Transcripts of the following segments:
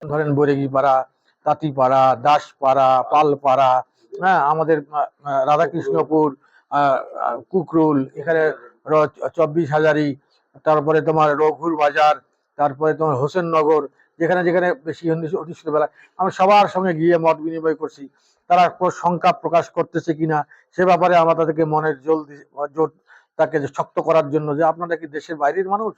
ধরেন বৈরাগীপাড়া, তাঁতিপাড়া, দাসপাড়া, পালপাড়া, হ্যাঁ, আমাদের রাধাকৃষ্ণপুর, কুকরুল, এখানে 24 হাজারি, তারপরে তোমার রঘুর বাজার, তারপরে তোমার হোসেননগর, যেখানে যেখানে বেশি অধিষ্ঠিত বেলা, আমরা সবার সঙ্গে গিয়ে মত বিনিময় করছি। তারা সংখ্যা প্রকাশ করতেছে কিনা সে ব্যাপারে আমরা তাদেরকে মনের জোর তাকে শক্ত করার জন্য, যে আপনারা কি দেশের বাইরের মানুষ,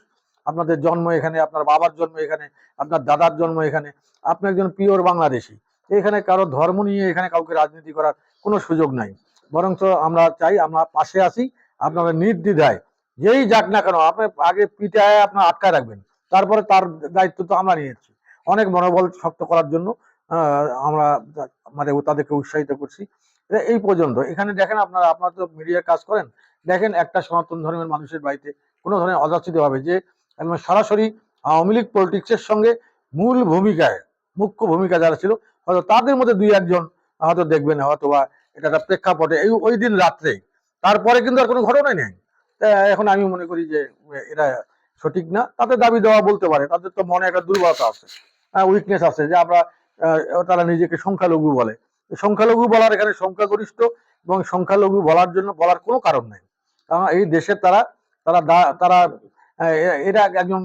আপনাদের জন্ম এখানে, আপনার বাবার জন্ম এখানে, আপনার দাদার জন্ম এখানে, আপনি একজন পিওর বাংলাদেশী। এখানে কারো ধর্ম নিয়ে এখানে কাউকে রাজনীতি করার কোনো সুযোগ নাই। বরঞ্চ আমরা চাই, আমরা পাশে আসি, আপনারা নির্দ্বিধায় যেই যাক না কেন আপনি আগে পিটায় আপনার আটকায় রাখবেন, তারপরে তার দায়িত্ব তো আমরা নিয়েছি অনেক মনোবল শক্ত করার জন্য। আমরা মানে তাদেরকে উৎসাহিত করছি। এই পর্যন্ত এখানে দেখেন, আপনারা তো মিডিয়ার কাজ করেন, দেখেন একটা সনাতন ধর্মের মানুষের বাড়িতে কোনো ধরনের অযাচিত ভাবে যে সরাসরি আওয়ামী লীগ পলিটিক্সের সঙ্গে মূল ভূমিকায়, মুখ্য ভূমিকা যারা ছিল, হয়তো তাদের মধ্যে দুই একজন হয়তো দেখবেন, হয়তো বা এটা একটা প্রেক্ষাপটে ওই দিন রাত্রে, তারপরে কিন্তু আর কোনো ঘটনাই নেই। এখন আমি মনে করি যে এটা সঠিক না। তাদের দাবি দেওয়া বলতে পারে, তাদের তো মনে একটা দুর্বলতা আছে, উইকনেস আছে, যে আমরা তারা নিজেকে সংখ্যালঘু বলে। সংখ্যালঘু বলার এখানে সংখ্যাগরিষ্ঠ এবং সংখ্যালঘু বলার জন্য বলার কোনো কারণ নাই। কারণ এই দেশের তারা তারা তারা এটা একজন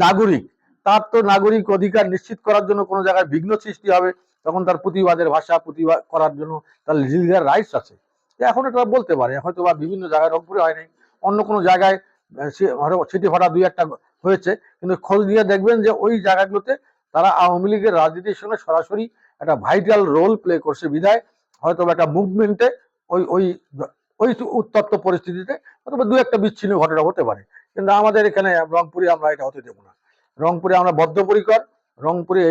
নাগরিক, তার তো নাগরিক অধিকার নিশ্চিত করার জন্য কোনো জায়গায় বিঘ্ন সৃষ্টি হবে, তখন তার প্রতিবাদের ভাষা প্রতিবাদ করার জন্য তার লিগাল রাইটস আছে। এখন এটা বলতে পারে, হয়তো বা বিভিন্ন জায়গায়, রংপুরে হয় নাই, অন্য কোনো জায়গায় ছিটে ফাটা দুই একটা হয়েছে, কিন্তু খোঁজ দিয়ে দেখবেন যে ওই জায়গাগুলোতে তারা আওয়ামী লীগের রাজনীতির সঙ্গে সরাসরি একটা ভাইটাল রোল প্লে করছে বিধায় হয়তো একটা মুভমেন্টে ওই ওই ওই উত্তপ্ত পরিস্থিতিতে অথবা দু একটা বিচ্ছিন্ন ঘটনা হতে পারে। কিন্তু আমাদের এখানে রংপুরে আমরা এটা হতে দেবো না। রংপুরে আমরা বদ্ধপরিকর। রংপুরে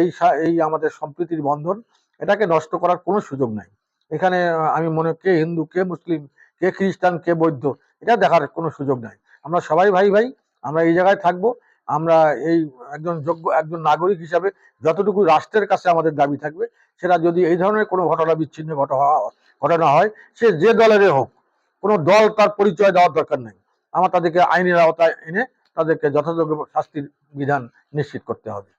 এই আমাদের সম্প্রীতির বন্ধন, এটাকে নষ্ট করার কোনো সুযোগ নাই। এখানে আমি মনে, কে হিন্দু, কে মুসলিম, কে খ্রিস্টান, কে বৌদ্ধ, এটা দেখার কোনো সুযোগ নাই। আমরা সবাই ভাই ভাই, আমরা এই জায়গায় থাকবো। আমরা এই একজন নাগরিক হিসাবে যতটুকু রাষ্ট্রের কাছে আমাদের দাবি থাকবে, সেটা যদি এই ধরনের কোনো ঘটনা বিচ্ছিন্ন ঘটনা হয়, সে যে দলেরই হোক, কোনো দল তার পরিচয় দেওয়ার দরকার নেই। আমার তাদেরকে আইনের আওতায় এনে তাদেরকে যথাযোগ্য শাস্তির বিধান নিশ্চিত করতে হবে।